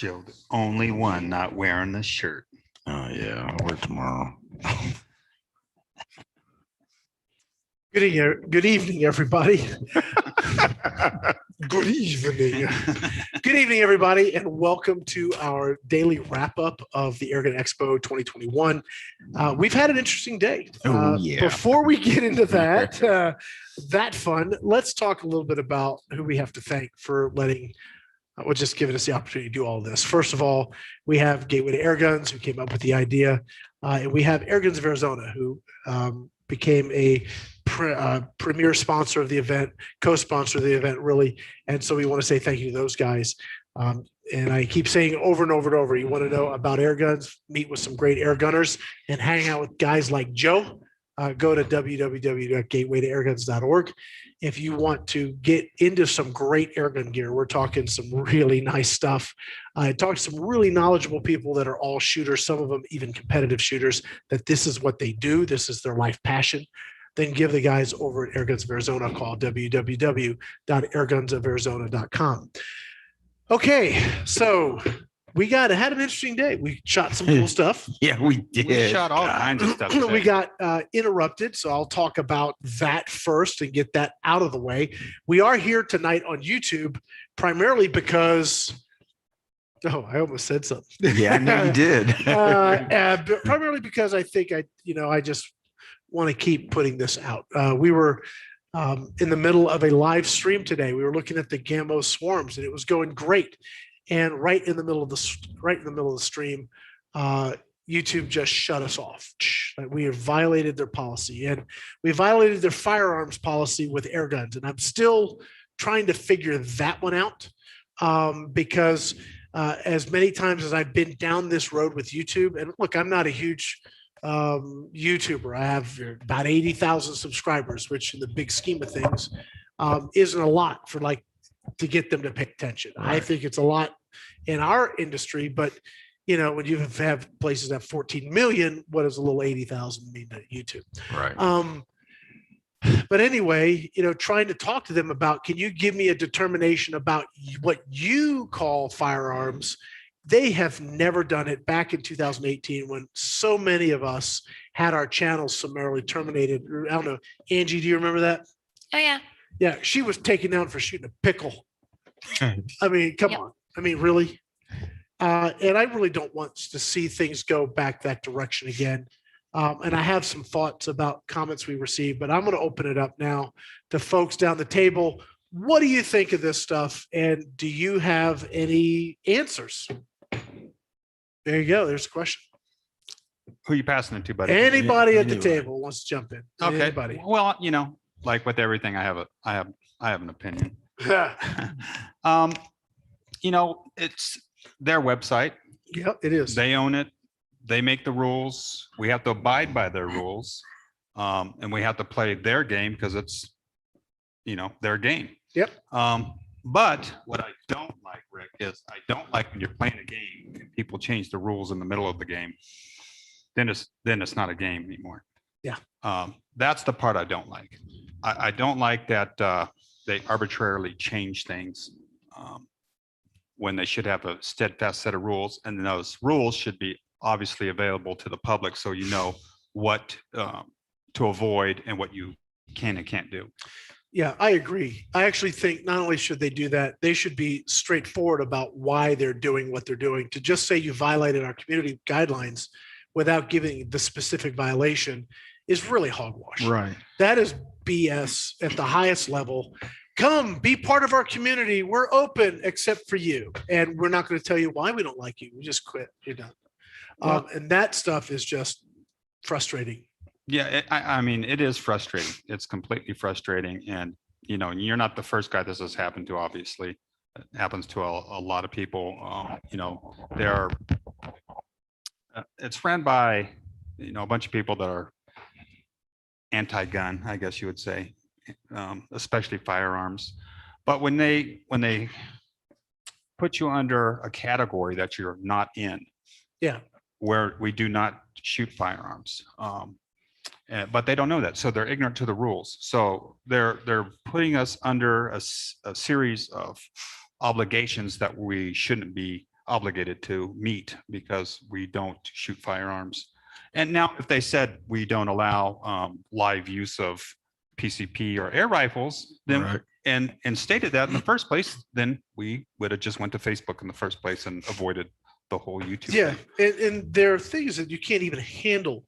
Joe, the only one not wearing the shirt. Oh yeah, I'll work tomorrow. Good evening, everybody. Good evening. Good evening, everybody, and welcome to our daily wrap-up of the Expo 2021. We've had an interesting day. Oh, yeah. Before we get into that fun, let's talk a little bit about who we have to thank for letting just giving us the opportunity to do all this. First of all, we have Gateway to Airguns, who came up with the idea, and we have Airguns of Arizona, who became a premier sponsor of the event, co-sponsor of the event, really. And so we want to say thank you to those guys. And I keep saying over and over and over, you want to know about air guns, meet with some great air gunners, and hang out with guys like Joe. Go to www.gatewaytoairguns.org. If you want to get into some great airgun gear, we're talking some really nice stuff. I talked to some really knowledgeable people that are all shooters, some of them even competitive shooters, that this is what they do. This is their life passion. Then give the guys over at Airguns of Arizona a call, www.airgunsofarizona.com. Okay, so we had an interesting day. We shot some cool stuff. Yeah, we did. We shot all kinds of stuff. We got interrupted, so I'll talk about that first and get that out of the way. We are here tonight on YouTube primarily because, oh, I almost said something. Yeah, I know you did. But primarily because I think I just want to keep putting this out. We were in the middle of a live stream today. We were looking at the gamo swarms, and it was going great. And right in the middle of the stream, YouTube just shut us off. We have violated their policy, and we violated their firearms policy with air guns. And I'm still trying to figure that one out because as many times as I've been down this road with YouTube, and look, I'm not a huge YouTuber. I have about 80,000 subscribers, which in the big scheme of things isn't a lot for to get them to pay attention. Right. I think it's a lot in our industry, but when you have places that have 14 million, what does a little 80,000 mean to YouTube? Right. But anyway, trying to talk to them about, can you give me a determination about what you call firearms? They have never done it. Back in 2018, when so many of us had our channels summarily terminated. I don't know, Angie, do you remember that? Oh yeah. Yeah, she was taken down for shooting a pickle. I mean, come on. I mean, really? And I really don't want to see things go back that direction again. And I have some thoughts about comments we received, but I'm going to open it up now to folks down the table. What do you think of this stuff? And do you have any answers? There you go. There's a question. Who are you passing it to, buddy? Anybody at the table wants to jump in. Okay. Anybody. Well, like with everything, I have an opinion. It's their website. Yep, it is. They own it. They make the rules. We have to abide by their rules. And we have to play their game because it's, their game. Yep. But what I don't like, Rick, is I don't like when you're playing a game and people change the rules in the middle of the game. Then it's not a game anymore. Yeah. That's the part I don't like. I don't like that they arbitrarily change things when they should have a steadfast set of rules, and those rules should be obviously available to the public, so you know what to avoid and what you can and can't do. Yeah, I agree. I actually think not only should they do that, they should be straightforward about why they're doing what they're doing. To just say you violated our community guidelines without giving the specific violation is really hogwash. Right. That is BS at the highest level. Come be part of our community. We're open except for you. And we're not going to tell you why we don't like you. We just quit. You're done. And that stuff is just frustrating. Yeah, I mean, it is frustrating. It's completely frustrating. And, you're not the first guy this has happened to, obviously. It happens to a lot of people. It's ran by, a bunch of people that are anti-gun, I guess you would say, especially firearms. But when they put you under a category that you're not in, where we do not shoot firearms, but they don't know that, so they're ignorant to the rules. So they're putting us under a series of obligations that we shouldn't be obligated to meet because we don't shoot firearms. And now if they said we don't allow live use of PCP or air rifles, then Right. and stated that in the first place, then we would have just went to Facebook in the first place and avoided the whole YouTube Yeah, thing. and there are things that you can't even handle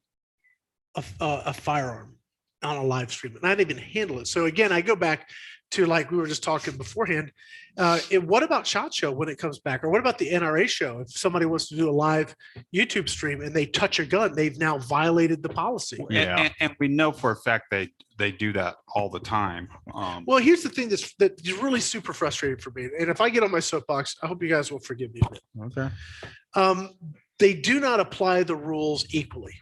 a firearm on a live stream, and I didn't even handle it. So again, I go back to like we were just talking beforehand. What about SHOT Show when it comes back, or what about the NRA show? If somebody wants to do a live YouTube stream and they touch a gun, they've now violated the policy. Yeah. And we know for a fact they do that all the time. Well, here's the thing that's really super frustrating for me, and if I get on my soapbox, I hope you guys will forgive me a bit. Okay. They do not apply the rules equally.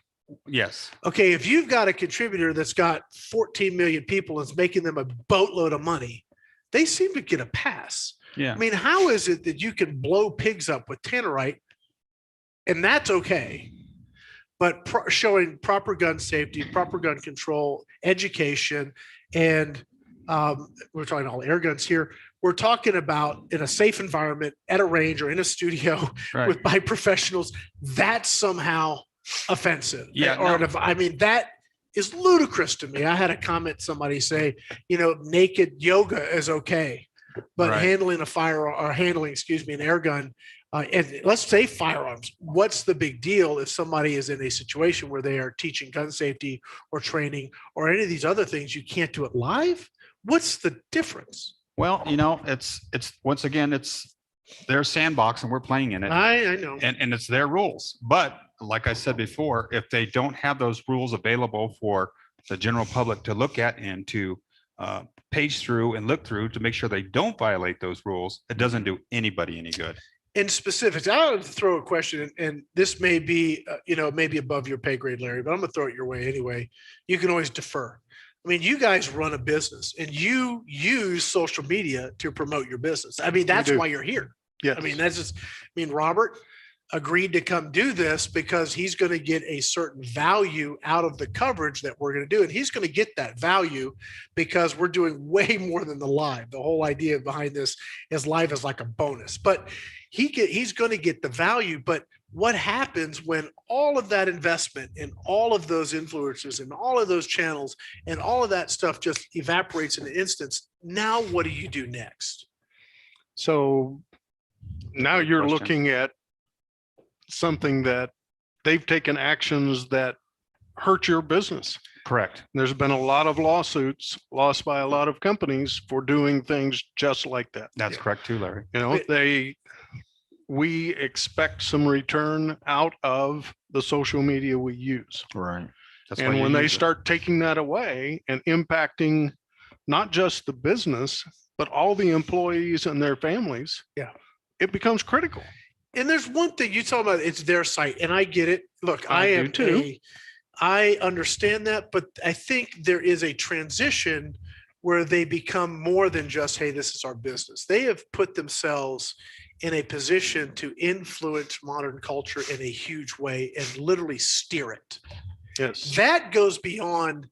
Yes. Okay, if you've got a contributor that's got 14 million people and it's making them a boatload of money, they seem to get a pass. Yeah. I mean, how is it that you can blow pigs up with tannerite and that's okay, but showing proper gun safety, proper gun control, education, and we're talking all air guns here. We're talking about in a safe environment at a range or in a studio Right. by professionals, that's somehow offensive. Yeah, Or no. I mean, that is ludicrous to me. I had a comment, somebody say, naked yoga is okay, but Right. handling a fire or handling, an air gun, and let's say firearms, what's the big deal if somebody is in a situation where they are teaching gun safety or training or any of these other things, you can't do it live? What's the difference? Well, it's once again, it's their sandbox and we're playing in it. I know. And it's their rules. But like I said before, if they don't have those rules available for the general public to look at and to page through and look through to make sure they don't violate those rules, it doesn't do anybody any good. In specifics, I want to throw a question, and this may be, maybe above your pay grade, Larry, but I'm going to throw it your way anyway. You can always defer. I mean, you guys run a business and you use social media to promote your business. I mean, that's why you're here. Yeah. I mean, Robert agreed to come do this because he's going to get a certain value out of the coverage that we're going to do. And he's going to get that value because we're doing way more than the live. The whole idea behind this is live is like a bonus, but he's going to get the value. But what happens when all of that investment and all of those influencers and all of those channels and all of that stuff just evaporates in an instance? Now, what do you do next? So now you're Question. looking at something that they've taken actions that hurt your business. Correct. There's been a lot of lawsuits lost by a lot of companies for doing things just like that. That's correct too, Larry. We expect some return out of the social media we use. Right. That's why And you when they use it. start taking that away and impacting not just the business, but all the employees and their families, it becomes critical. And there's one thing you talk about, it's their site, and I get it. Look, I do too. I understand that, but I think there is a transition where they become more than just, hey, this is our business. They have put themselves in a position to influence modern culture in a huge way and literally steer it. Yes. That goes beyond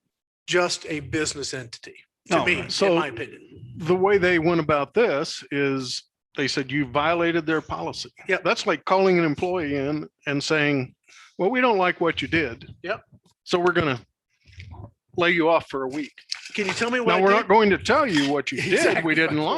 just a business entity, to me, so in my opinion. the way they went about this is they said you violated their policy. Yeah. That's like calling an employee in and saying, well, we don't like what you did. Yep. So we're going to lay you off for a week. Can you tell me what Now, I we're did? not going to tell you what you did. Exactly We didn't my point.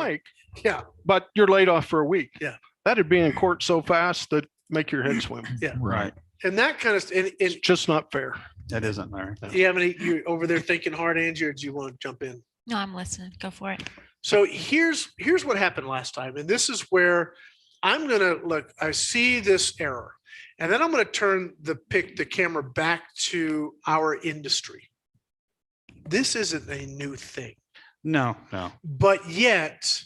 like, Yeah, but you're laid off for a week. Yeah. That'd be in court so fast that make your head swim. yeah. Right. And that kind of, and It's just not fair. That isn't, Larry. you have any, you over there thinking hard, Angie, or do you want to jump in? No, I'm listening. Go for it. So here's what happened last time. And this is where I'm going to look, I see this error, and then I'm going to turn the camera back to our industry. This isn't a new thing, No. but yet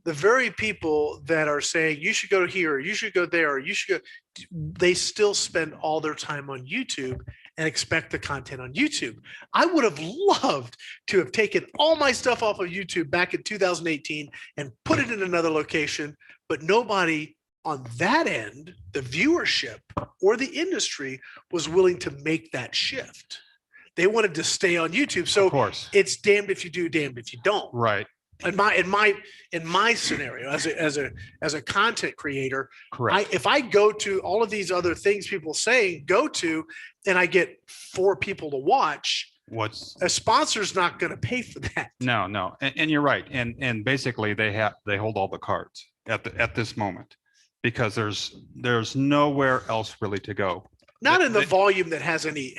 the very people that are saying you should go here, or you should go there, or you should go, they still spend all their time on YouTube and expect the content on YouTube. I would have loved to have taken all my stuff off of YouTube back in 2018 and put it in another location, but nobody on that end, the viewership or the industry, was willing to make that shift. They wanted to stay on YouTube. Of So course. it's damned if you do, damned if you don't. Right. in my scenario as a content creator, Correct. if I go to all of these other things people saying go to, and I get 4 people to watch, a sponsor's not going to pay for that. No. And you're right. And basically they hold all the cards at this moment because there's nowhere else really to go. Not in the volume that has any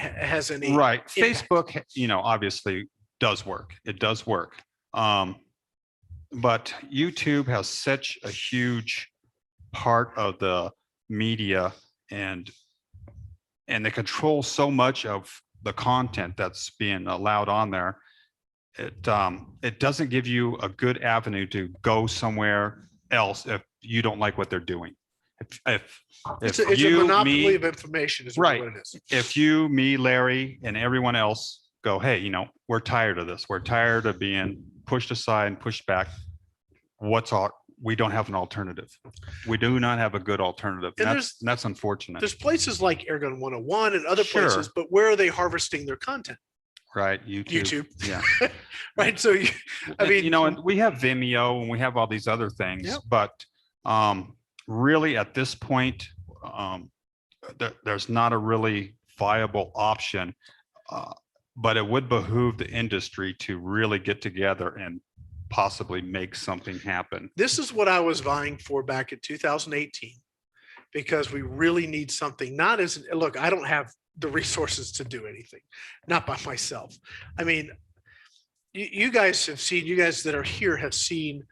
Right. impact. Facebook, obviously does work. It does work. But YouTube has such a huge part of the media and they control so much of the content that's being allowed on there. It doesn't give you a good avenue to go somewhere else if you don't like what they're doing. If It's a monopoly of information is right. what it is. If you, me, Larry, and everyone else go, hey, we're tired of this. We're tired of being pushed aside and pushed back. We don't have an alternative. We do not have a good alternative. And That's unfortunate. There's places like Airgun 101 and other Sure. places, but where are they harvesting their content? Right. YouTube. Yeah. Right. So, and we have Vimeo and we have all these other things, Yep. but really at this point, there's not a really viable option, but it would behoove the industry to really get together and possibly make something happen. this is what I was vying for back in 2018, because we really need something. Look, I don't have the resources to do anything, not by myself. I mean, you guys that are here have seen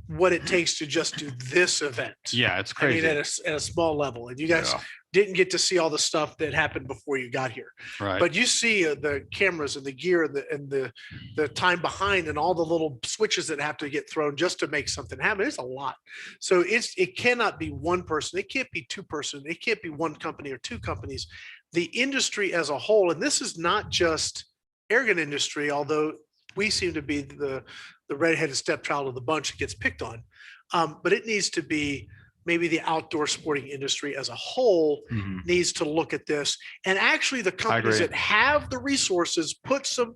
what it takes to just do this event. Yeah, it's I crazy. mean, at a small level, and you guys didn't get to see all the stuff that happened before you got here. Right. But you see the cameras and the gear and the time behind and all the little switches that have to get thrown just to make something happen. It's a lot. So it cannot be one person. It can't be 2 person. It can't be one company or 2 companies. The industry as a whole, and this is not just Airgun industry, although we seem to be the redheaded stepchild of the bunch that gets picked on. But it needs to be maybe the outdoor sporting industry as a whole needs to look at this. And actually the companies agree. that have the resources put some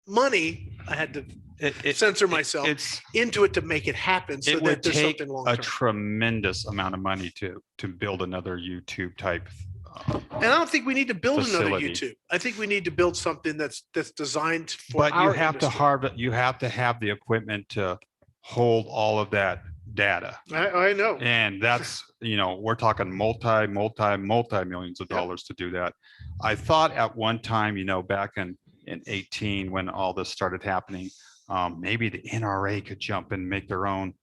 money, I had to censor myself, into it to make it happen so it that would there's take something long a term. tremendous amount of money to build another YouTube type. And I don't think we need to build another facility. YouTube. I think we need to build something that's designed for But you our have to industry. you have to have the equipment to hold all of that data. I know. And that's, we're talking multi-millions of Yep. dollars to do that. I thought at one time, back in 18, when all this started happening, maybe the NRA could jump and make their own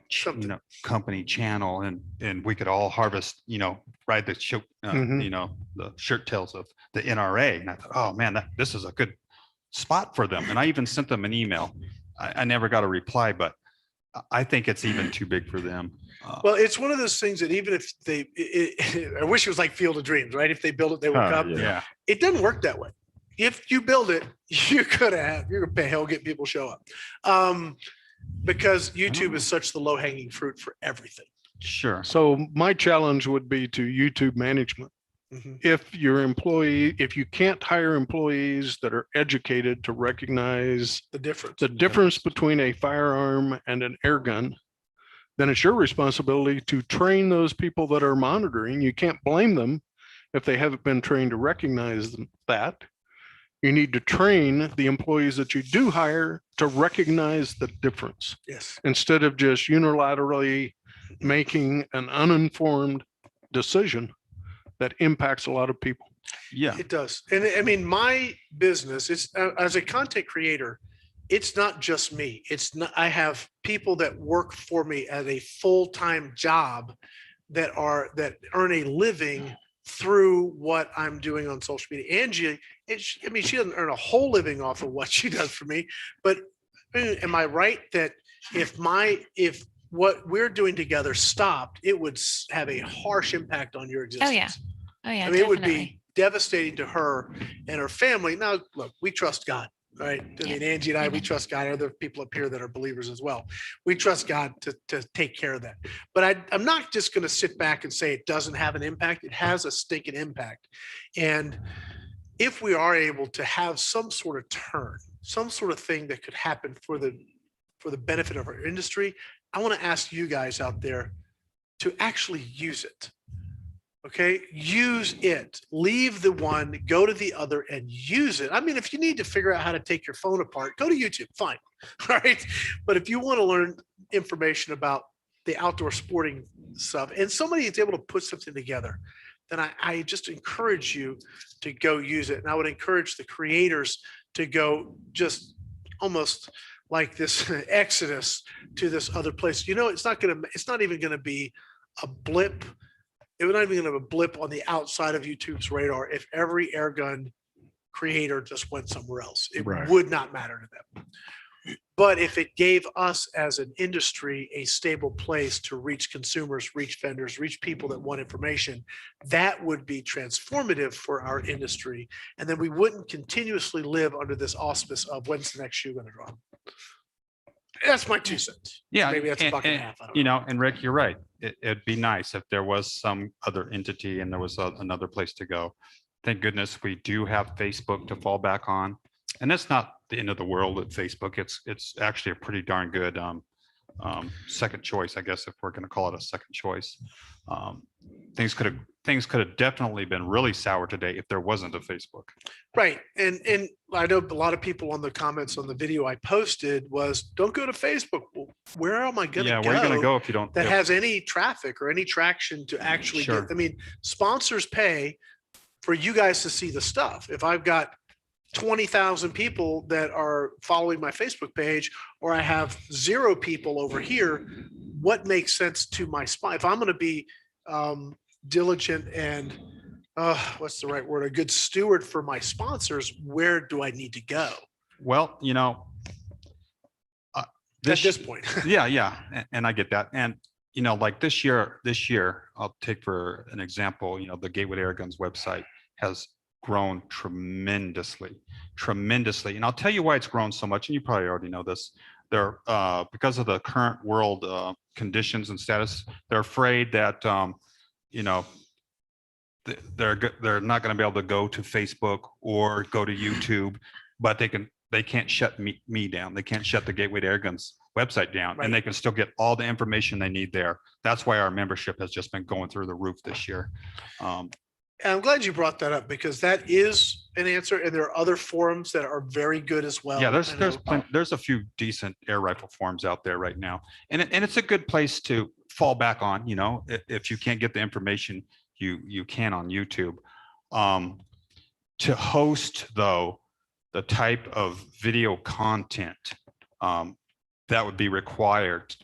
Something. company channel and we could all harvest, ride the show, the shirt tails of the NRA. And I thought, oh man, this is a good spot for them. And I even sent them an email. I never got a reply, but I think it's even too big for them. Well, it's one of those things that even if I wish it was like Field of Dreams, right? If they build it, they would come. Yeah. It doesn't work that way. If you build it, you're gonna pay hell get people show up. Because YouTube is such the low hanging fruit for everything. Sure. So my challenge would be to YouTube management. Mhm. If you can't hire employees that are educated to recognize The difference. the difference between a firearm and an air gun, then it's your responsibility to train those people that are monitoring. You can't blame them if they haven't been trained to recognize that. You need to train the employees that you do hire to recognize the difference Yes. instead of just unilaterally making an uninformed decision that impacts a lot of people. Yeah. It does. And I mean, my business is as a content creator, it's not just me. I have people that work for me as a full-time job that earn a living through what I'm doing on social media. Angie, she doesn't earn a whole living off of what she does for me, but am I right that if what we're doing together stopped, it would have a harsh impact on your existence? Oh yeah. I mean, it would definitely. be devastating to her and her family. Now, look, we trust God, right? I mean, Angie and I, we Amen. trust God. Other people up here that are believers as well. We trust God to take care of that. But I'm not just going to sit back and say it doesn't have an impact. It has a stinking impact. And if we are able to have some sort of turn, some sort of thing that could happen for the benefit of our industry, I want to ask you guys out there to actually use it. Okay, use it. Leave the one, go to the other and use it. I mean, if you need to figure out how to take your phone apart, go to YouTube, fine. All right. But if you want to learn information about the outdoor sporting stuff and somebody is able to put something together, then I just encourage you to go use it. And I would encourage the creators to go just almost like this exodus to this other place. You know, it's not even going to be a blip. It would not even have a blip on the outside of YouTube's radar if every airgun creator just went somewhere else. It Right. would not matter to them. But if it gave us as an industry a stable place to reach consumers, reach vendors, reach people that want information, that would be transformative for our industry. And then we wouldn't continuously live under this auspice of when's the next shoe going to drop. That's my 2 cents. Yeah. Maybe that's a buck and a half. I don't You know, and Rick, you're right. It'd be nice if there was some other entity and there was another place to go. Thank goodness we do have Facebook to fall back on. And that's not the end of the world at Facebook. It's actually a pretty darn good second choice, I guess, if we're going to call it a second choice. Things could have definitely been really sour today if there wasn't a Facebook. Right. And I know a lot of people on the comments on the video I posted was, don't go to Facebook. Well, where am I going to Yeah, go? where are you going to go if you don't? That has any traffic or any traction to actually Sure. get, I mean, sponsors pay for you guys to see the stuff. If I've got 20,000 people that are following my Facebook page, or I have 0 people over here, what makes sense to my spot? If I'm going to be diligent and what's the right word? A good steward for my sponsors, where do I need to go Well, you know, at this point? yeah. And I get that. And, you know, like this year, I'll take for an example, you know, the Gateway Airguns website has grown tremendously. And I'll tell you why it's grown so much. And you probably already know this. They're because of the current world conditions and status, they're afraid that, you know, they're not going to be able to go to Facebook or go to YouTube, but they can't shut me down. They can't shut the Gateway to Airguns website down, Right. and they can still get all the information they need there. That's why our membership has just been going through the roof this year. And I'm glad you brought that up, because that is an answer. And there are other forums that are very good as well. Yeah, I know. there's a few decent air rifle forums out there right now, and it's a good place to fall back on. You know, if you can't get the information you can on YouTube. To host though the type of video content that would be required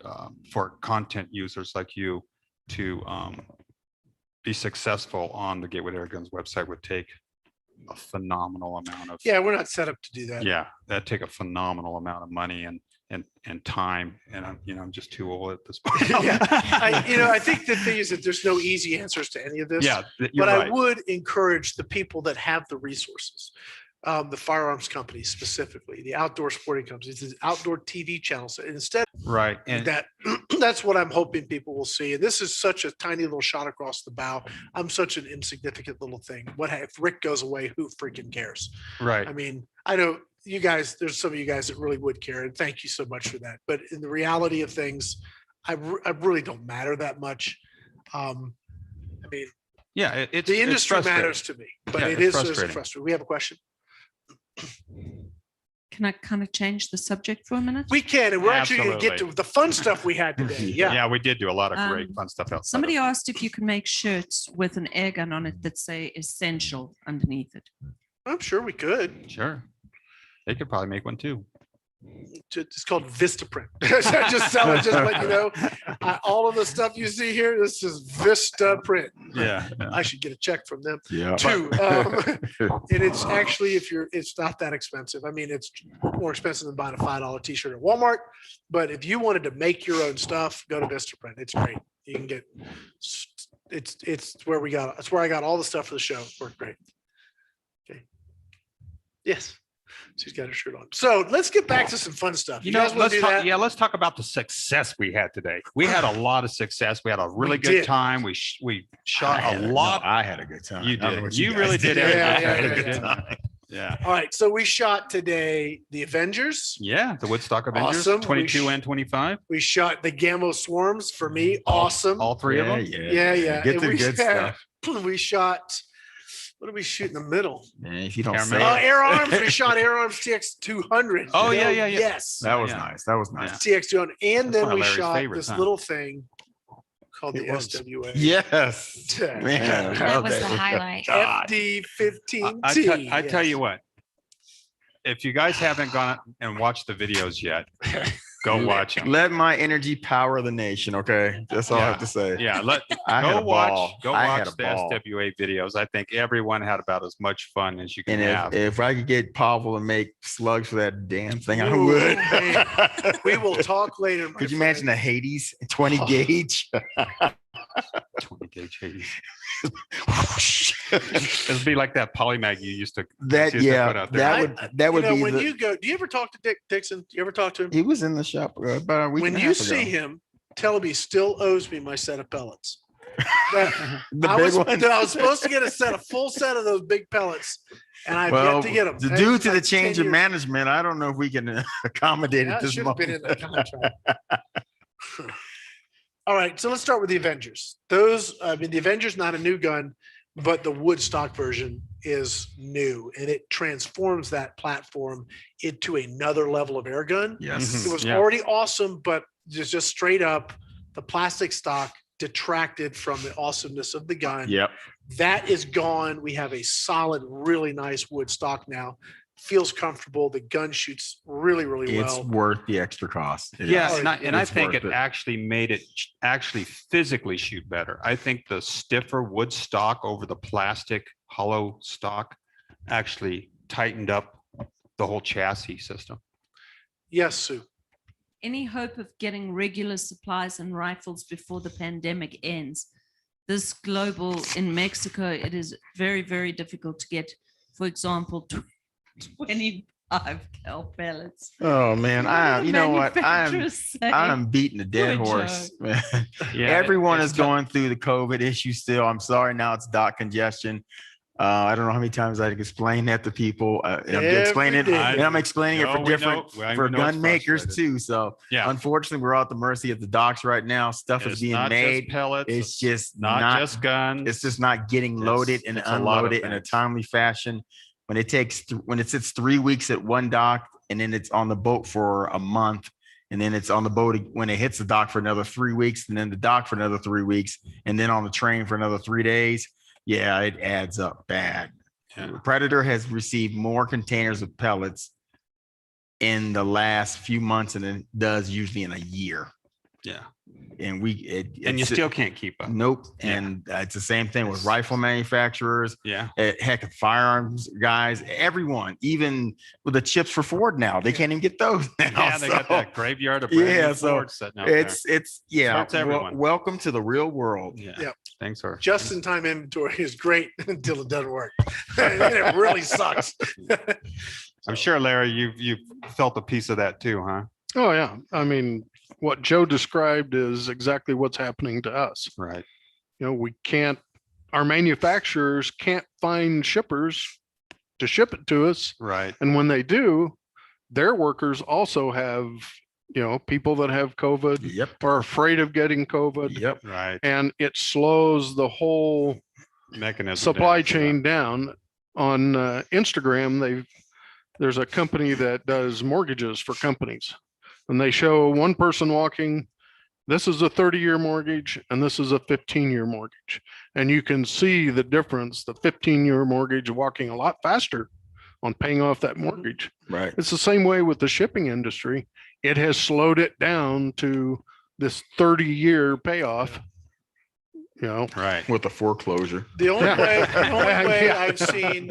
for content users like you to be successful on the Gateway Airguns website would take a phenomenal amount of. Yeah, we're not set up to do that. Yeah, that'd take a phenomenal amount of money and time, and I'm just too old at this point. Yeah. I think the thing is that there's no easy answers to any of this. Yeah, you're but right. I would encourage the people that have the resources, the firearms companies specifically, the outdoor sporting companies, the outdoor TV channels. Instead, Right, and that's what I'm hoping people will see. And this is such a tiny little shot across the bow. I'm such an insignificant little thing. What if Rick goes away? Who freaking cares? right. I mean, I know you guys, there's some of you guys that really would care, and thank you so much for that. But in the reality of things, I really don't matter that much. I mean, Yeah, it's the industry frustrating. matters to me, but Yeah, it it's is frustrating. frustrating. We have a question. Can I kind of change the subject for a minute? We can, and we're actually going to get to Absolutely. the fun stuff we had today. Yeah. Yeah, we did do a lot of great Um, fun stuff outside. Somebody of- asked if you can make shirts with an air gun on it that say essential underneath it. I'm sure we could. Sure, they could probably make one too. It's called Vistaprint. Just sell it, just let you know. All of the stuff you see here, this is Vistaprint. Yeah, I should get a check from them Yeah. too. And it's actually, it's not that expensive. I mean, it's more expensive than buying a $5 t-shirt at Walmart. But if you wanted to make your own stuff, go to Vistaprint. It's great. You can get, it's where I got all the stuff for the show. Worked great. Okay. Yes. She's got her shirt on. So let's get back to some fun stuff. You know, guys wanna let's do talk, that? yeah, let's talk about the success we had today. We had a lot of success. We had a really good did. time. We shot a lot. I had a good time. You I don't know did. what You guys really did everything. Yeah, I had a yeah, good yeah. time. Yeah. All right. So we shot today the Avengers. Yeah. The Woodstock Avengers, Awesome. We 22 and 25. We shot the Gamo Swarms for me. Awesome. All three of them. Yeah. Get And the we good had- stuff. We shot, what did we shoot in the middle? Man, if you don't Camera say man. it, Air Arms. We shot Air Arms TX 200. Oh, yeah. Yes. that was Yeah. nice. That was nice. TX 200. And That's then one of we Larry's shot favorites, this huh? little thing called the It was. SWA. Yes. Man, I That love was the highlight. God. FD15T. I tell you what, if you guys haven't gone and watched the videos yet, go watch them. Let my energy power the nation. Okay, that's all I Yeah. have to say. Yeah, I had go a watch ball. go I had watch a the ball. SWA videos. I think everyone had about as much fun as you can And have. if I could get Pavel to make slugs for that damn thing, I Ooh, would. man. We will talk later. my Could you friend. imagine the Hades 20 Oh. gauge? 20 gauge Hades. It'd be like that polymag you used to. That used to put yeah, out there. that would You know, be when the. you go, do you ever talk to Dick Dixon? Do you ever talk to him? He was in the shop about a week. When and a you half see ago. him, tell him he still owes me my set of pellets. That- the I big was, one. I was supposed to get a full set of those big pellets, and I've Well, yet to get them. due to the change of management, I don't know if we can accommodate it this should have month. been in the contract. All right, so let's start with the Avengers. The Avengers not a new gun, but the Woodstock version is new, and it transforms that platform into another level of air gun. Yes. It was Yeah. already awesome, but just straight up, the plastic stock detracted from the awesomeness of the gun. Yep. That is gone. We have a solid, really nice wood stock now. Feels comfortable. The gun shoots really, really It's well. worth the extra cost. It Yeah, is. and I It's think worth it actually made it actually physically shoot better. I think the stiffer wood stock over the plastic hollow stock actually tightened up the whole chassis system. Yes, Sue. Any hope of getting regular supplies and rifles before the pandemic ends? This global in Mexico, it is very, very difficult to get, for example, 25 cal pellets. Oh man, you know what? Manufacturers say. I'm beating a dead Poor horse. Man. Yeah, Everyone it's is tough. going through the COVID issue still. I'm sorry. Now it's dock congestion. I don't know how many times I can explain that to people. And I'm explaining it, Every day. and I'm explaining it No, for we different know. I for know it's gun makers frustrated. too. So Yeah, unfortunately, we're at the mercy of the docks right now. Stuff is it's being not made. just pellets. It's just not just guns. It's just not getting loaded and it's a lot of unloaded in a things. timely fashion. When it takes when it sits 3 weeks at one dock and then it's on the boat for a month, and then it's on the boat when it hits the dock for another 3 weeks, and then the dock for another 3 weeks, and then on the train for another 3 days. Yeah, it adds up bad. Yeah. Predator has received more containers of pellets in the last few months than it does usually in a year. Yeah, And and you still can't keep up. nope. Yeah. And it's the same thing with rifle manufacturers. Yeah, Heck, firearms guys, everyone, even with the chips for Ford now, they can't even get those now. yeah, they got So that graveyard of brand new Yeah, so Fords sitting out there. it's yeah. Hurts everyone. Welcome to the real world. Yeah. Yep. Thanks, sir. Just-in-time inventory is great until it doesn't work. And it really sucks. I'm sure, Larry, you've felt a piece of that too, huh? Oh, yeah. I mean, what Joe described is exactly what's happening to us. Right. You know, our manufacturers can't find shippers to ship it to us. Right. And when they do, their workers also have, people that have COVID Yep. or are afraid of getting COVID. Yep. Right. And it slows the whole Mechanism. supply down. chain down. On Instagram, there's a company that does mortgages for companies, and they show one person walking. This is a 30-year mortgage, and this is a 15-year mortgage, and you can see the difference. The 15-year mortgage walking a lot faster on paying off that mortgage. Right. It's the same way with the shipping industry. It has slowed it down to this 30-year payoff. Right. With the foreclosure. The only Yeah. way Yeah. I've seen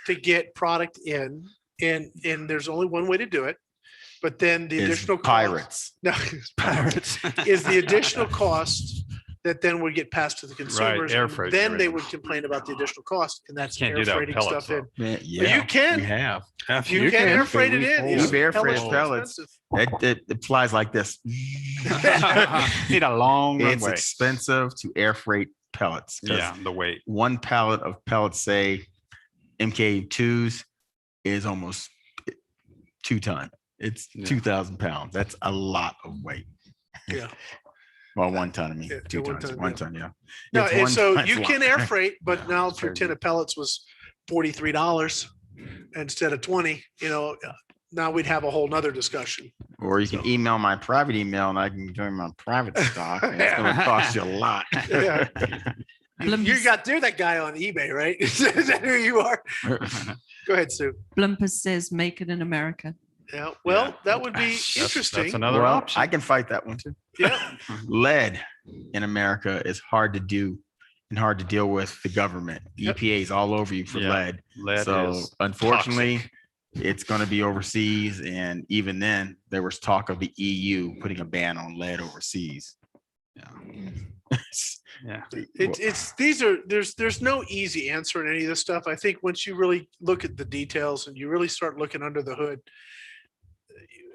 to get product in, and there's only one way to do it, but then the Is additional cost- pirates. No, Pirates. is the additional cost that then would get passed to the consumers. air and freight, Then they everything. would complain about the additional cost, and that's Can't air do that with freighting pellets, stuff in. Man, But yeah, you can, we have. you can air freight it in. We've It's air freighted are pellets. expensive. It flies like this. Need a long It's runway. expensive to air freight pellets. 'cause Yeah, the weight. one pallet of pellets, say MK2s, is almost 2 ton. It's Yeah. 2,000 pounds. That's a lot of weight. Yeah. Well, 1 ton, I mean, Yeah, 2 1 tons, ton, 1 yeah. ton, yeah. No, It's and 1 so ton, you it's a can lot. air freight, but Yeah, now it's if your crazy. tin of pellets was $43 instead of 20, now we'd have a whole nother discussion. Or you can So- email my private email and I can join my private stock. And it's gonna cost you a lot. Yeah. Blimpers- You're that guy on eBay, right? Is that who you are? Go ahead, Sue. Blimpers says make it in America. Yeah, well, Yeah. that would be That's interesting. another Well, option. I can fight that one too. Yeah, Lead in America is hard to do and hard to deal with the government. Yep. EPA is all over you for Yeah. lead. Lead So is unfortunately, toxic. it's going to be overseas. And even then, there was talk of the EU putting a ban on lead overseas. Yeah. there's no easy answer in any of this stuff. I think once you really look at the details and you really start looking under the hood,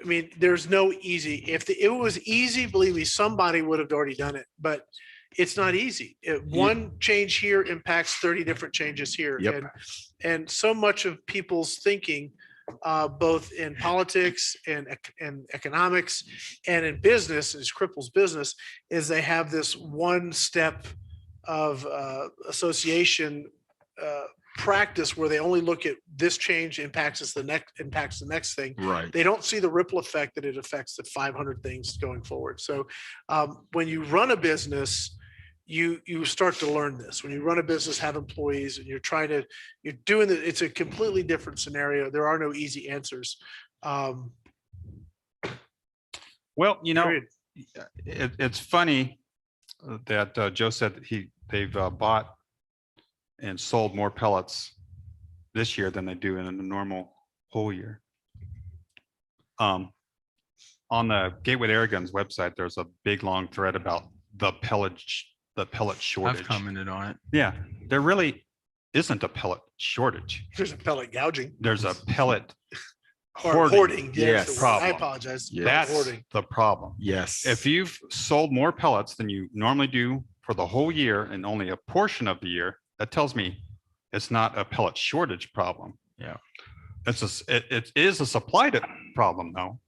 I mean, there's no easy. If it was easy, believe me, somebody would have already done it, but it's not easy. One change here impacts 30 different changes here. Yep. And so much of people's thinking, both in politics and economics and in business, and it cripples business, is they have this one step of association practice where they only look at this change impacts the next thing. Right. They don't see the ripple effect that it affects the 500 things going forward. So when you run a business, you start to learn this. When you run a business, have employees, and you're doing it, it's a completely different scenario. There are no easy answers. Well, Period. it's funny that Joe said that they've bought and sold more pellets this year than they do in a normal whole year. On the gatewaytoairguns website, there's a big long thread about the pellet shortage. I've commented on it. Yeah, there really isn't a pellet shortage. There's a pellet gouging There's a pellet or hoarding. Yes. Yes, I Problem. apologize. Yeah. That's Hoarding. the problem. Yes. If you've sold more pellets than you normally do for the whole year and only a portion of the year, that tells me it's not a pellet shortage problem. Yeah. It is a supply problem though.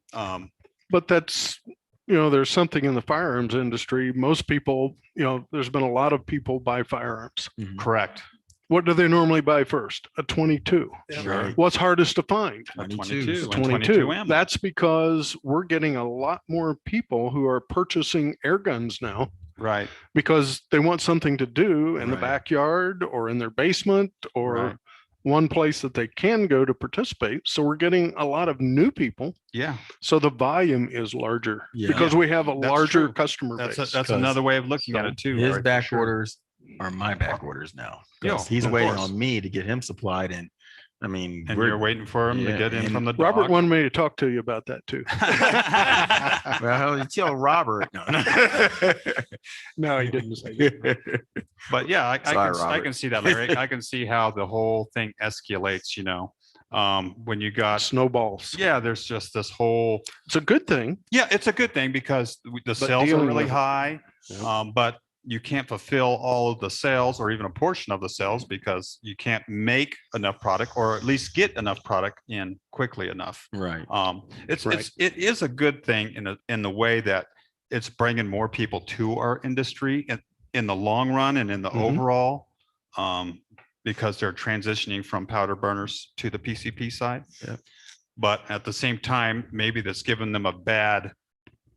But that's, there's something in the firearms industry. Most people, there's been a lot of people buy firearms. Correct. What do they normally buy first? A 22. Yeah. Right. What's hardest to find? 22 and 22. ammo. That's because we're getting a lot more people who are purchasing air guns now Right. because they want something to do in the Right. backyard or in their basement or Right. one place that they can go to participate. So we're getting a lot of new people. Yeah. So the volume is larger Yeah. because we have a That's larger true. customer That's base. that's 'cause another way of looking at it too. His Larry, for back sure. orders are my back orders now. 'Cause Yeah, he's of waiting course. on me to get him supplied. And I mean, And you're waiting for him to Yeah, get in and from the Robert dock. wanted me to talk to you about that too. well, you tell Robert. No. No, he didn't say that. But yeah, I Sorry, can see that, Larry. I can see how the whole thing escalates, when you got, Snowballs. yeah, there's just this whole, It's a good thing. yeah, it's a good thing because the sales are dealing really with it. high. Yeah. But you can't fulfill all of the sales or even a portion of the sales because you can't make enough product or at least get enough product in quickly enough. Right. It is a good thing in the way that it's bringing more people to our industry in the long run and in the Mhm. overall, because they're transitioning from powder burners to the PCP side. Yeah. But at the same time, maybe that's given them a bad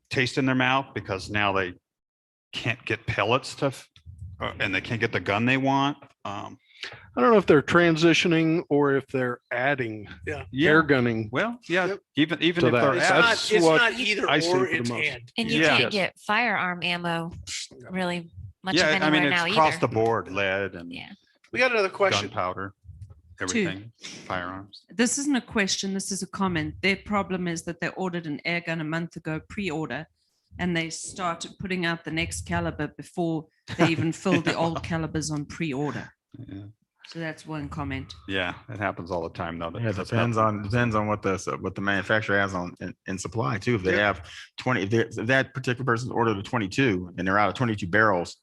taste in their mouth because now they can't get pellets and they can't get the gun they want. I don't know if they're transitioning or if they're adding Yeah. air gunning. Well, yeah, Yep. even To if that. they're It's adding- not, That's it's what not either I see or, for the it's most. and. And you Yeah. can't get firearm ammo really much of yeah, I mean, anywhere it's now across either. the board, lead and Yeah. We got another question. gunpowder, everything, firearms. This isn't a question, this is a comment. Their problem is that they ordered an air gun a month ago, pre-order. and they started putting out the next caliber before they even filled the old calibers on pre-order. Yeah. So that's one comment. Yeah, it happens all the time though. Yeah, it depends on what the manufacturer has on in supply too. If they have 20, if that particular person's ordered a 22 and they're out of 22 barrels,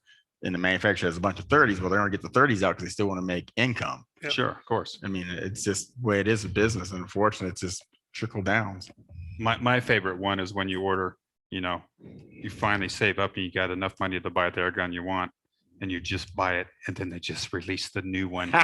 and the manufacturer has a bunch of 30s, well, they're gonna get the 30s out because they still want to make income. Yep. Sure, of course. I mean, it's just the way it is a business. And unfortunately, it's just trickle downs. My favorite one is when you order, you finally save up and you got enough money to buy the air gun you want, and you just buy it, and then they just release the new one. So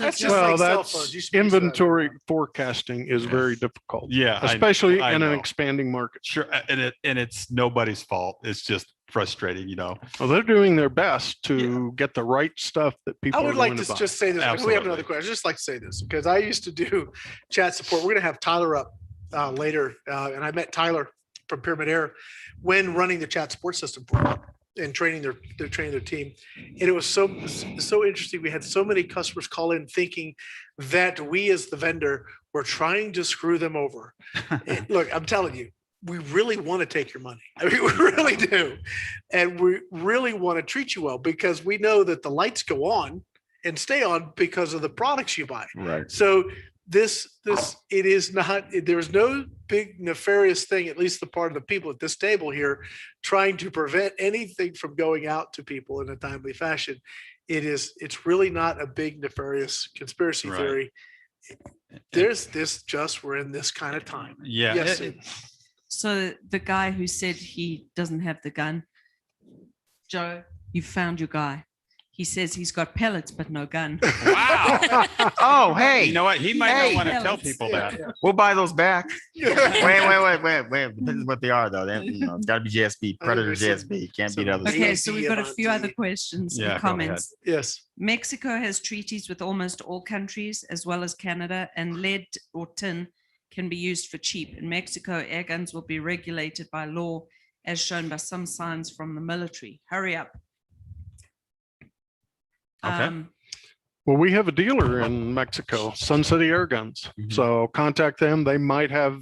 That's just Well, like cell that's phones. You should be used to that. inventory forecasting is very difficult, Yeah, especially I in an know. expanding market. Sure, and it's nobody's fault. It's just frustrating, Well, they're doing their best to get the right stuff that people I are would like going to buy. just say this. We have Absolutely. another question. I'd just like to say this because I used to do chat support. We're going to have Tyler up later. And I met Tyler from pyramydair when running the chat support system for them and training their team. And it was so interesting. We had so many customers call in thinking that we as the vendor were trying to screw them over. And look, I'm telling you, we really want to take your money. I mean, we really do. And we really want to treat you well because we know that the lights go on and stay on because of the products you buy. Right. So it is not, there's no big nefarious thing, at least the part of the people at this table here, trying to prevent anything from going out to people in a timely fashion. It's really not a big nefarious conspiracy Right. theory. We're in this kind of time. Yeah. Yes, it- Sue. So the guy who said he doesn't have the gun, Joe, you found your guy. He says he's got pellets, but no gun. Wow. Oh, hey, You know what? He might Hey. not want to tell Pellets. people Yeah, that. yeah. we'll buy those back. Wait. Depends what they are though. It's got to be JSB, Predator there's some- JSB. Can't be some the other. Okay, AD so we've got a few about other questions Yeah, and go ahead. comments. Yes. Mexico has treaties with almost all countries, as well as Canada, and lead or tin can be used for cheap. In Mexico, air guns will be regulated by law, as shown by some signs from the military. Hurry up. Okay. Well, we have a dealer in Mexico, Sun City Airguns. Mhm. So contact them. They might have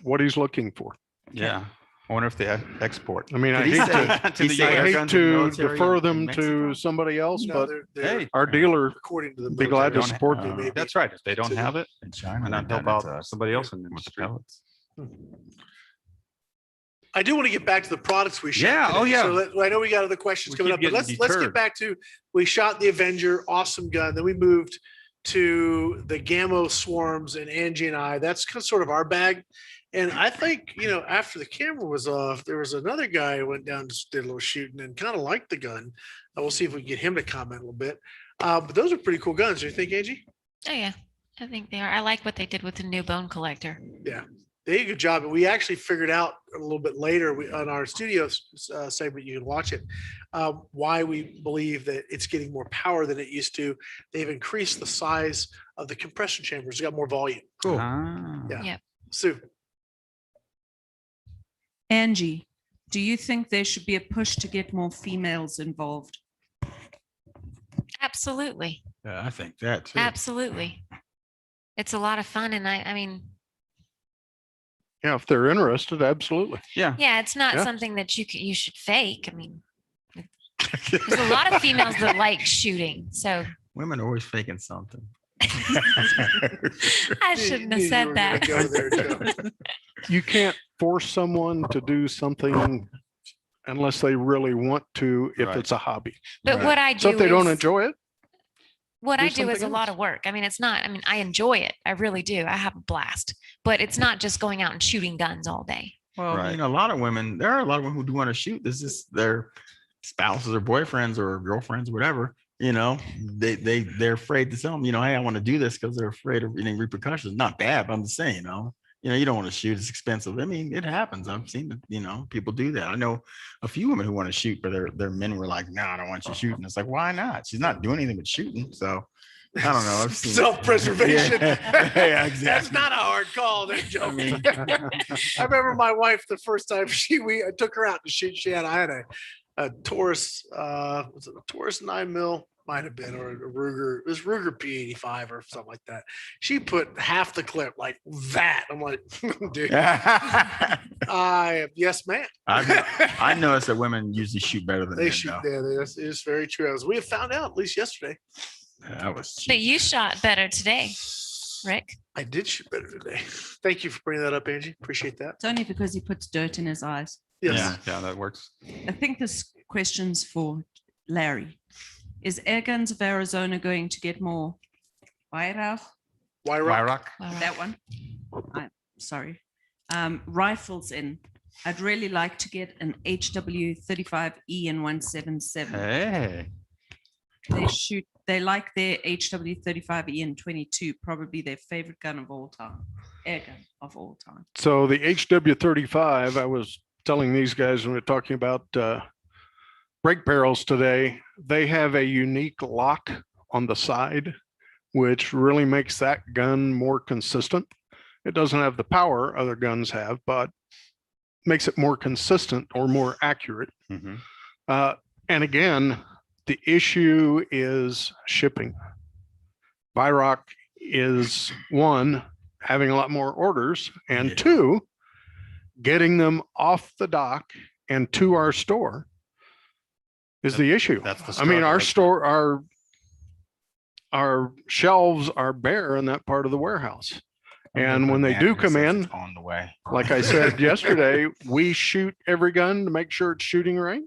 what he's looking for. Yeah. I wonder if they export. I mean, I Did he hate say- to, To the say I air US. hate guns in the to military defer in them Mexico? to somebody else, No, but they're Hey, our dealer, according to the be glad to military. support Don't them. have- That's right. If they don't have it, In China, why not they've help done it to out us somebody else in the with the industry? pellets. I do want to get back to the products we shot. Yeah, today. oh, yeah. So I know we got other questions We coming keep up, but getting let's get deterred. back to, we shot the Avenger, awesome gun. Then we moved to the Gamo swarms and Angie and I, that's sort of our bag. And I think, after the camera was off, there was another guy who went down and just did a little shooting and kind of liked the gun. We'll see if we can get him to comment a little bit. But those are pretty cool guns. Do you think, Angie? Oh, yeah, I think they are. I like what they did with the new bone collector. They did a good job. And we actually figured out a little bit later on our studio segment, you can watch it, why we believe that it's getting more power than it used to. They've increased the size of the compression chambers. They got more volume. Cool. Ah. Yeah. Sue, Angie, do you think there should be a push to get more females involved? Absolutely, Yeah, I think that too. absolutely. It's a lot of fun, and I mean, Yeah, if they're interested, absolutely. yeah, it's not Yeah. something that you should fake. I mean, there's a lot of females that like shooting, so Women are always faking something. I shouldn't have Knew you said were gonna that. go there, Joe. You can't force someone to do something unless they really want to, if Right. it's a hobby. But Right. what I do So if they don't is- enjoy it, what do I do is something a lot else. of work. I mean, it's not, I mean, I enjoy it. I really do. I have a blast, but it's not just going out and shooting guns all day. Well, Right. a lot of women, there are a lot of women who do want to shoot. This is their spouses or boyfriends or girlfriends, or whatever. They're afraid to tell them, hey, I want to do this because they're afraid of any repercussions. Not bad, but I'm just saying, you don't want to shoot. It's expensive. I mean, it happens. I've seen it, people do that. I know a few women who want to shoot, but their men were like, no, I don't want you shooting. It's like, why not? She's not doing anything but shooting. So I don't know. I've seen Self-preservation. Yeah, exactly. That's not a hard call there, Joe. I mean- I remember my wife the first time I took her out to shoot. I had a Taurus, was it a Taurus 9mm might have been, or a Ruger. It was Ruger P85 or something like that. She put half the clip like that. I'm like, dude, yes, ma'am. I noticed that women usually shoot better than They men, shoot. though. Yeah, that's it's very true. As we have found out, at least yesterday. That was But you shot better today, Rick. I did shoot better today. Thank you for bringing that up, Angie. Appreciate that. It's only because he puts dirt in his eyes. Yes. Yeah, that works. I think this question's for Larry. Is Airguns of Arizona going to get more Weihrauch? Why rock? Wyrock? That one? I'm sorry. Rifles in. I'd really like to get an HW35E and 177. Hey, They like their HW35E and 22, probably their favorite gun of all time. Air gun of all time. So the HW35, I was telling these guys when we were talking about brake barrels today, they have a unique lock on the side, which really makes that gun more consistent. It doesn't have the power other guns have, but makes it more consistent or more accurate. Mhm. And again, the issue is shipping. Vyrock is one, having a lot more orders, and Yeah. two, getting them off the dock and to our store is the issue. That's the I mean, our struggle. store, our shelves are bare in that part of the warehouse. And when they do come in, on the way, like I said yesterday, we shoot every gun to make sure it's shooting right.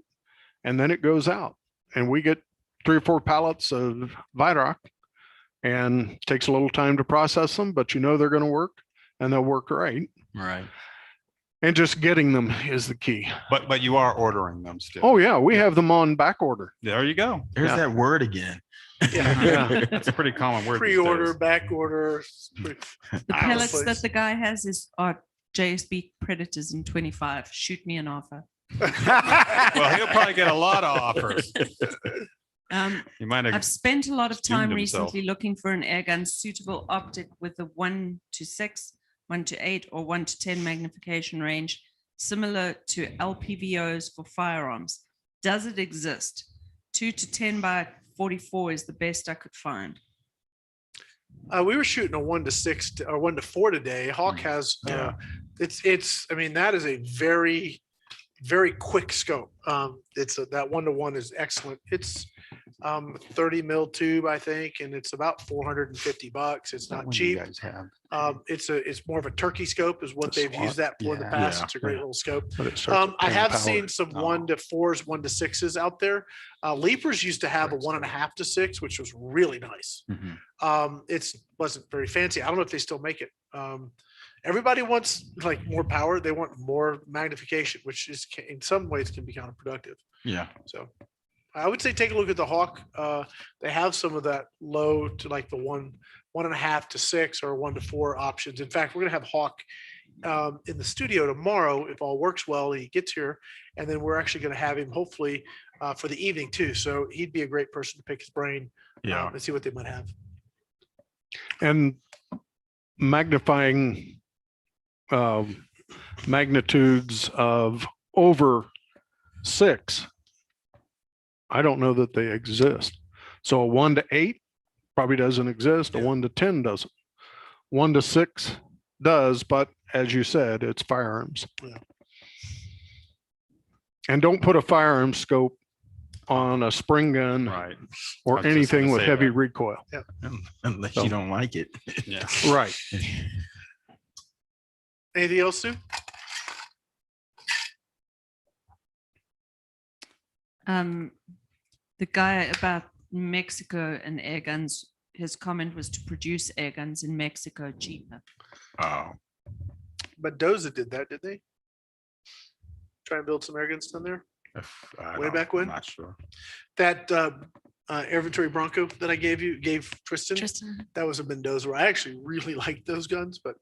And then it goes out and we get 3 or 4 pallets of Vyrock, and it takes a little time to process them, but you know they're going to work and they'll work right. right? And just getting them is the key. But you are ordering them still. Oh yeah, we have them on back order. There you go. There's Yeah. that word again. Yeah. That's a pretty common word. these Pre-order, days. back order. The Out of pellets place. that the guy has are JSB Predators in 25. Shoot me an offer. Well, he'll probably get a lot of offers. You might I've have. spent a lot of time Steamed himself. recently looking for an airgun suitable optic with a 1:6, 1:8, or 1:10 magnification range, similar to LPVOs for firearms. Does it exist? 2:10 by 44 is the best I could find. We were shooting a 1:6 or 1:4 today. Hawk has, Yeah. it's, I mean, that is a very, very quick scope. It's that 1:1 is excellent. It's 30 mil tube, I think, and it's about $450. It's not What do you cheap. guys have? It's more of a turkey scope is what The they've used that for in the Yeah. past. Yeah. It's a great little scope. But it starts at I 10 have power. seen some Oh. 1:4s, 1:6s out there. Leapers used to have a 1.5 to 6, which was really nice. Mhm. It's wasn't very fancy. I don't know if they still make it. Everybody wants like more power. They want more magnification, which is in some ways can be counterproductive. Yeah. So I would say take a look at the Hawk. They have some of that low to like the 1.5 to 6 or 1:4 options. In fact, we're gonna have Hawk in the studio tomorrow if all works well. He gets here, and then we're actually gonna have him hopefully for the evening too. So he'd be a great person to pick his brain Yeah. and see what they might have. And magnifying magnitudes of over 6, I don't know that they exist. So a 1:8 probably doesn't exist. A Yeah. 1:10 doesn't. 1:6 does, but as you said, it's firearms. Yeah. And don't put a firearm scope on a spring gun Right. or I was just anything gonna with say heavy that. recoil. Unless So- you don't like it. Yeah. Right. Anything else, Sue? The guy about Mexico and air guns, his comment was to produce air guns in Mexico cheaper. Oh, But Doza did that, did they? Try and build some air guns down there. Way back when? I'm not sure. That Airventuri Bronco that I gave Tristan. Tristan. That was a Mendoza. I actually really liked those guns, but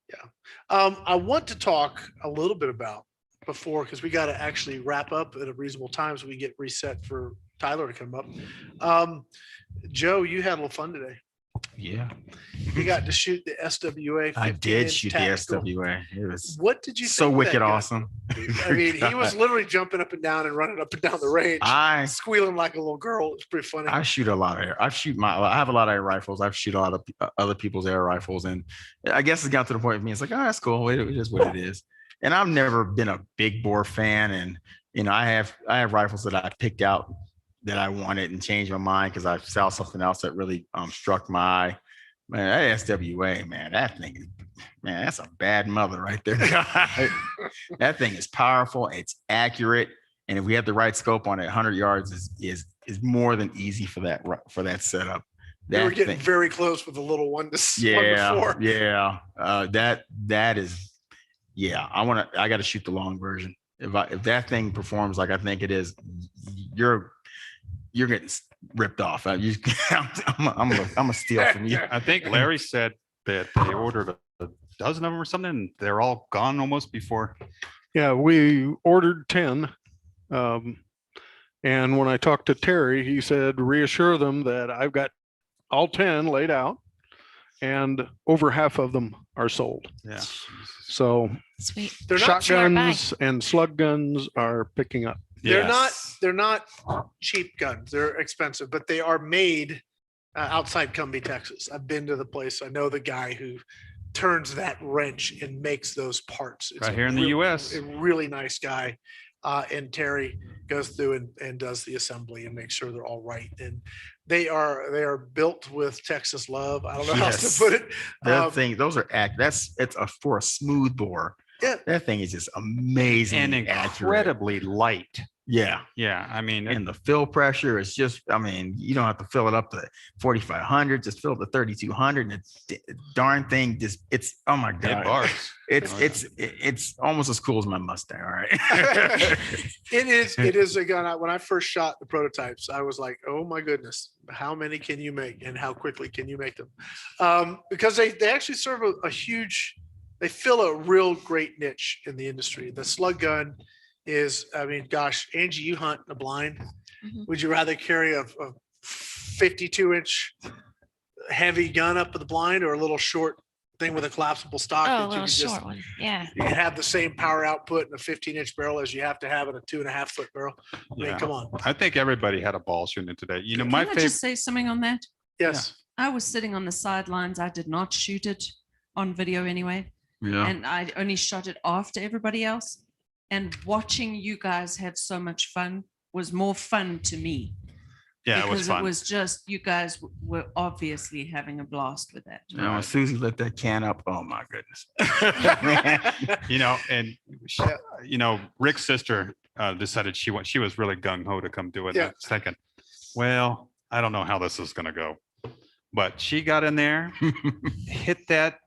yeah. I want to talk a little bit about before, because we got to actually wrap up at a reasonable time so we get reset for Tyler to come up. Joe, you had a little fun today. Yeah, He got to shoot the SWA. I did 15-inch shoot the tactical. SWA. It was What did you so think of that wicked gun? awesome. I mean, he was literally jumping up and down and running up and down the range, I squealing like a little girl. It's pretty funny. I shoot a lot of air. I have a lot of air rifles. I've shoot a lot of other people's air rifles, and I guess it got to the point of me. It's like, oh, that's cool. It is what it is. And I've never been a big bore fan, and I have rifles that I picked out that I wanted and changed my mind because I saw something else that really struck my eye. Man, that SWA, man, that thing, man, that's a bad mother right there. That thing is powerful. It's accurate. And if we have the right scope on it, 100 yards is more than easy for that setup. They were That getting thing- very close with the little one to yeah, 4. yeah. That is, yeah. I got to shoot the long version. If that thing performs like I think it is, you're getting ripped off. I'm a steal from you. I think Larry said that they ordered a dozen of them or something, and they're all gone almost before. Yeah, we ordered 10. And when I talked to Terry, he said, reassure them that I've got all 10 laid out and over half of them are sold. Yeah. So Sweet. They're not shotguns and slug guns are picking up. They're not cheap guns. They're expensive, but they are made outside Cumbie, Texas. I've been to the place. I know the guy who turns that wrench and makes those parts. It's Right a here in the US. A really nice guy. And Terry goes through and does the assembly and makes sure they're all right. And they are built with Texas love. I don't know how else Yes. to put it. That thing, those are for a smooth bore. Yeah. That thing is just amazing And accurate. incredibly light. Yeah. Yeah. I mean, And the fill pressure is just, I mean, you don't have to fill it up to 4,500, just fill it to 3,200. And the darn thing just, it's, oh my it God. bars. It's almost as cool as my Mustang. All right. It is a gun. When I first shot the prototypes, I was like, oh my goodness, how many can you make and how quickly can you make them? Because they actually serve a huge, they fill a real great niche in the industry. The slug gun is, I mean, gosh, Angie, you hunt in the blind. Mhm. Would you rather carry a 52-inch heavy gun up to the blind or a little short thing with a collapsible stock? Oh, a that you little can just short one. Yeah. you can have the same power output in a 15-inch barrel as you have to have in a 2.5-foot barrel. I mean, Yeah. come on. I think everybody had a ball shooting it today. You know, my Can I favorite. just say something on that? Yes. I was sitting on the sidelines. I did not shoot it on video anyway. Yeah. And I only shot it after everybody else. And watching you guys have so much fun was more fun to me. Yeah, it was Because fun. it was just, you guys were obviously having a blast with that. You know, when Susie lit that can up, oh my goodness. You know, and you know, Rick's sister decided she was really gung ho to come do it. Yeah. I was thinking, well, I don't know how this is going to go, but she got in there, hit that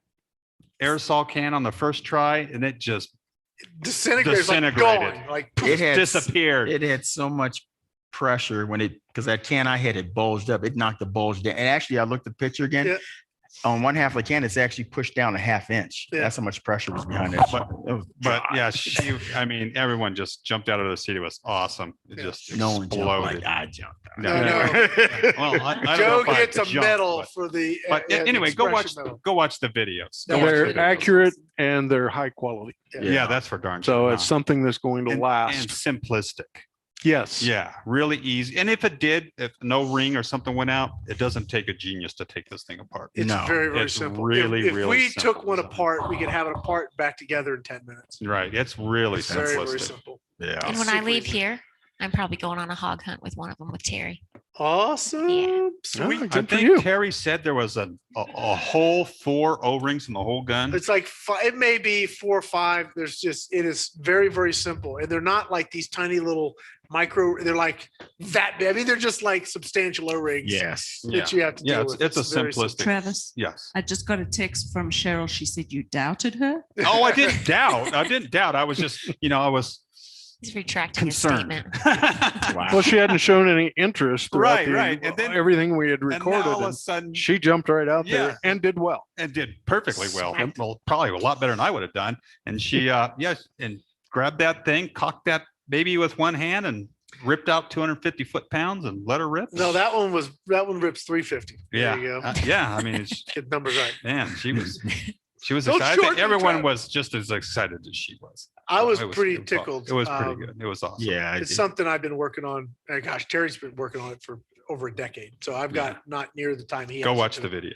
aerosol can on the first try, and it just Disintegrated. Disintegrated. Like It had disappeared. It had so much pressure because that can I hit it bulged up. It knocked the bulge down. And actually, I looked at the picture again. Yeah. On one half of the can, it's actually pushed down a half inch. Yeah. That's how much pressure was behind it. But yeah, I mean, everyone just jumped out of the seat. It was awesome. It Yeah. just no one jumped exploded. like I jumped. No, Well, I don't know Joe if I gets a jump, medal for the. But the anyway, go watch expression medal. go watch the videos. No, They're watch videos. accurate and they're high quality. Yeah, that's for darn So sure. it's something that's going to and last. simplistic. Yes. Yeah, really easy. And if no ring or something went out, it doesn't take a genius to take this thing apart. It's No, very, very it's simple. really, if really we simple took one design. apart, we could have it apart back together in 10 minutes. Right. It's really It's very, very simplistic. simple. Yeah. And when I Super leave easy. here, I'm probably going on a hog hunt with one of them with Terry. Awesome. Yeah. Sweet. Ah, I good for think you. Terry said there was a whole 4 O-rings in the whole gun. It's like it may be 4 or 5. It is very, very simple. And they're not like these tiny little they're like that big. I mean, they're just like substantial O-rings Yes. that you have to Yeah, deal it's, with. it's a very simple. simplistic. Travis, Yes. I just got a text from Cheryl. She said you doubted her. Oh, I didn't doubt. I didn't doubt. I was just, I was He's retracting his concerned. statement. Wow. Well, she hadn't shown any interest throughout Right, the- right. And then- everything we had And now recorded. all of a And sudden, she jumped right out Yeah. there and did well. and did perfectly well. Smacked. Well, probably a lot better than I would have done. And she, and grabbed that thing, cocked that baby with one hand, and ripped out 250 foot-pounds and let her rip? No, that one rips 350. Yeah. There you go. Yeah. I mean, it's, Get numbers right. man, she was Don't excited. I short think me, everyone Travis. was just as excited as she was. I was It was- pretty it was aw- tickled. It was pretty good. It was awesome. Yeah. It's something I've been working on. And gosh, Terry's been working on it for over a decade. So I've got not near the time he Go has watch to the do it. videos.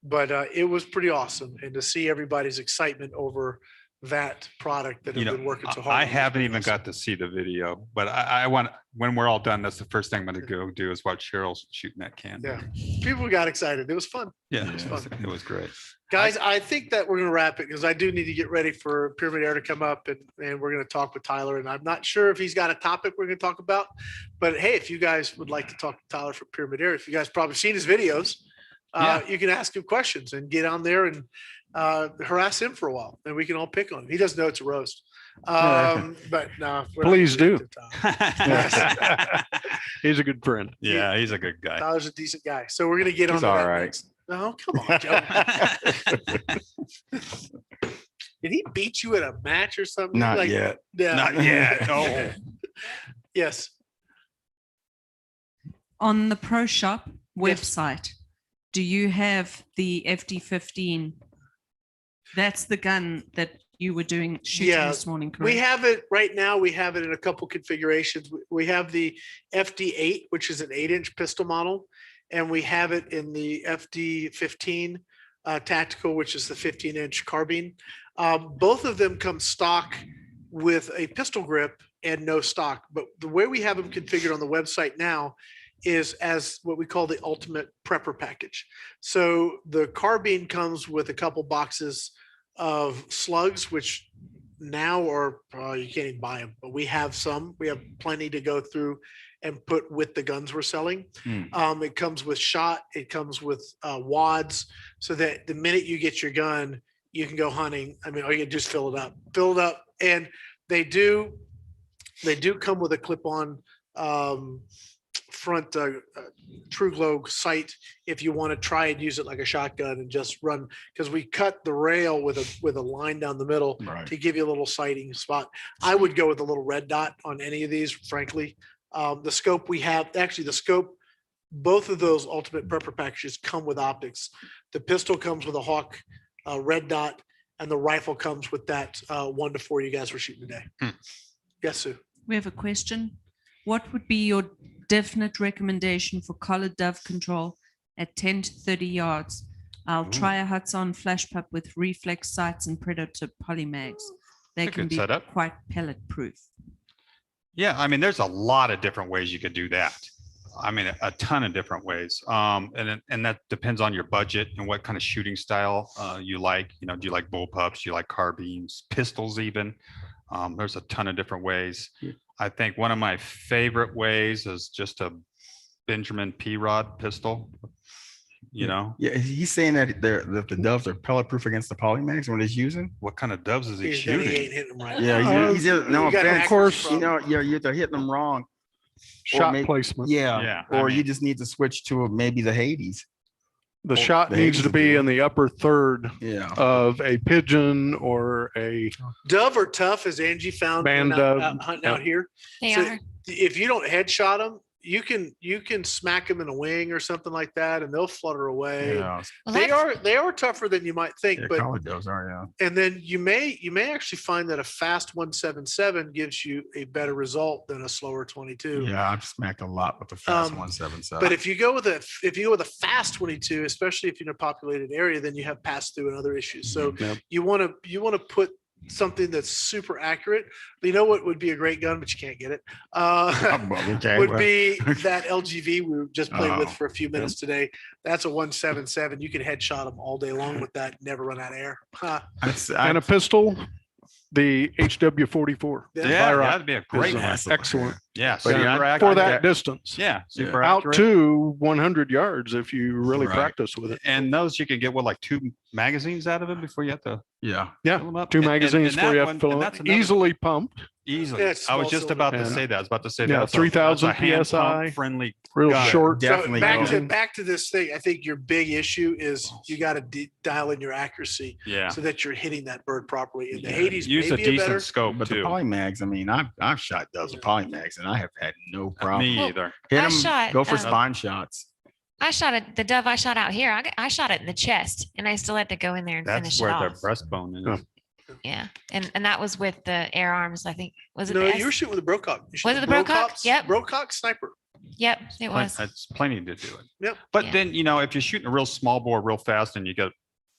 But it was pretty awesome. And to see everybody's excitement over that product that You have know, been working so hard. I on was haven't pretty even awesome. got to see the video, but I want, when we're all done, that's the first thing I'm going to go do is watch Cheryl shooting that can. Yeah. People got excited. It was fun. Yeah, It was it was great. Guys, I think that we're going to wrap it because I do need to get ready for pyramydair to come up and we're going to talk with Tyler. And I'm not sure if he's got a topic we're going to talk about, but hey, if you guys would like to talk to Tyler from pyramydair, if you guys probably seen his videos, you can ask him questions and get on there and harass him for a while and we can all pick on him. He doesn't know it's a roast. But no, we're not Please gonna do. get to Tyler. He's a good friend. Yeah, he's a good guy. Tyler's a decent guy. So we're going to get on He's to all that right. next. No, come on, Joe. Did he beat you at a match or something? Not Like, yet. Yeah. Not yet. No. Yes. On the Pro Shop website, do you have the FD15? That's the gun that you were doing shooting Yeah, this morning, correct? We have it right now. We have it in a couple configurations. We have the FD8, which is an 8-inch pistol model, and we have it in the FD15 tactical, which is the 15-inch carbine. Both of them come stock with a pistol grip and no stock. But the way we have them configured on the website now is as what we call the ultimate prepper package. So the carbine comes with a couple boxes of slugs, which now are you can't even buy them, but we have some. We have plenty to go through and put with the guns we're selling. It comes with shot. It comes with wads, so that the minute you get your gun, you can go hunting. I mean, or you can just fill it up, and they do come with a clip-on front true glow sight if you want to try and use it like a shotgun and just run, because we cut the rail with a line down the middle Right. to give you a little sighting spot. I would go with a little red dot on any of these, frankly. The scope we have, actually the scope, both of those ultimate prepper packages come with optics. The pistol comes with a hawke red dot, and the rifle comes with that 1-4 you guys were shooting today. Yes, Sue. We have a question. What would be your definite recommendation for collared dove control at 10 to 30 yards? I'll try a Hudson flash pup with reflex sights and predator polymags. They A can good be setup. quite pellet proof. Yeah, I mean, there's a lot of different ways you could do that. I mean, a ton of different ways. And that depends on your budget and what kind of shooting style you like. You know, do you like bullpups? Do you like carbines, pistols even? There's a ton of different ways. I think one of my favorite ways is just a Benjamin P-Rod pistol. You know, Yeah, he's saying that that the doves are pellet proof against the polymags when he's using. what kind of doves is he He shooting? ain't hitting them right. Yeah, he's no You got offense. hackers course, You know, you're hitting them wrong. Shot maybe- placement. Yeah, Yeah, I or you mean- just need to switch to maybe the Hades. The shot the needs Hades to would be do it. in the upper third Yeah. of a pigeon or a Dove are tough, as Angie found Band when dove, hunting out here. They So are. if you don't headshot them, you can smack them in a wing or something like that, and they'll flutter away. Yeah, Well, They that's- they are tougher than you might think, yeah, but collared doves are, yeah. and then you may actually find that a fast 177 gives you a better result than a slower 22. Yeah, I've smacked a lot with the fast Um, 177. But if you go with a fast 22, especially if you're in a populated area, then you have pass through and other issues. So Yep. you want to put something that's super accurate. You know what would be a great gun, but you can't get it. Okay, Would well, be that LGV we were just playing with Oh, for a few minutes today. That's a 177. You can headshot them all day long with that. Never run out of air. and a pistol, the HW44. Yeah. Yeah, Viroc that'd be a great is one. excellent Yeah, But yeah, super I- accurate. for that distance. Yeah, super Out accurate. to 100 yards if you really Right. practice with it. And those you can get what, like 2 magazines out of it before you have to yeah. Yeah, fill them up. 2 And- magazines and before that you have one- to fill and them that's up. another- Easily pumped. Easily. Yeah, it's I was small just about to cylinder. say that. I was about to say Yeah, that. 3,000 hand PSI. pump friendly. Real Got it. short. So Definitely back to this thing. I think your big issue is you got to dial in your accuracy Yeah. so that you're hitting that bird properly. In the Yeah. Hades, Use a maybe better. decent scope But the too. polymags, I mean, I've shot dozens of polymags and I have had no problem. Me Well, either. Hit I 'em, shot, go for um, spine shots. I shot it. The dove I shot out here. I shot it in the chest, and I still had to go in there and That's finish it where the off. breastbone is. Yeah. Yeah, and that was with the air arms. I think was it? No, the you were S? shooting with a Brocock. You shot Was it the Brocock? Yep. Brocock sniper. Yep, it was. That's plenty to do it. Yep. But Yeah. then, if you're shooting a real small bore real fast and you get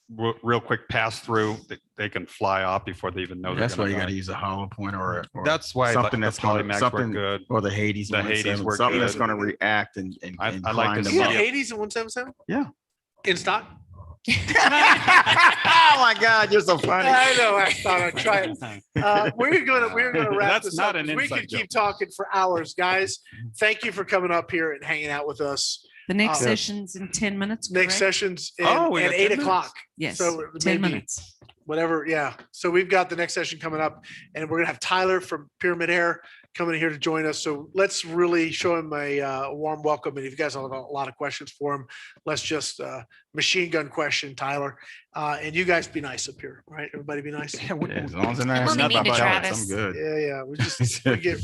real quick pass through, they can fly off before they even know. they're That's why gonna you got to die. use a hollow point or That's why something the that's gonna- polymags were something- good. or the Hades. The Hades 117, were something that's good. going to react and I like grind to them You see had up. it. 80s and 177? Yeah. In stock? Oh my God, you're so funny. I know. I thought I'd try it. We're gonna wrap That's this not up. an 'Cause we inside could keep talking for hours, guys. Thank you for coming up here and hanging out with us. The next Uh, session's in 10 minutes. Next correct? session's Oh, we at got 8 10 o'clock. Yes, So 10 maybe- minutes. Whatever. Yeah. So we've got the next session coming up, and we're gonna have Tyler from pyramydair coming in here to join us. So let's really show him a warm welcome. And if you guys have a lot of questions for him, let's just machine gun question Tyler. And you guys be nice up here, right? Everybody be nice. Yeah, as long as they're not I'm only not mean to about pellets, Travis. I'm good. Yeah.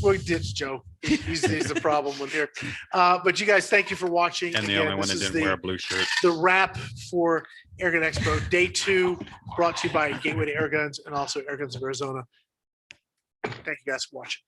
We ditch Joe. He's the problem one here. But you guys, thank you for watching. And the Again, only one this that is didn't wear a blue shirt. the wrap for Airgunexpo Day 2, brought to you by Gateway to Airguns and also Airguns of Arizona. Thank you guys for watching.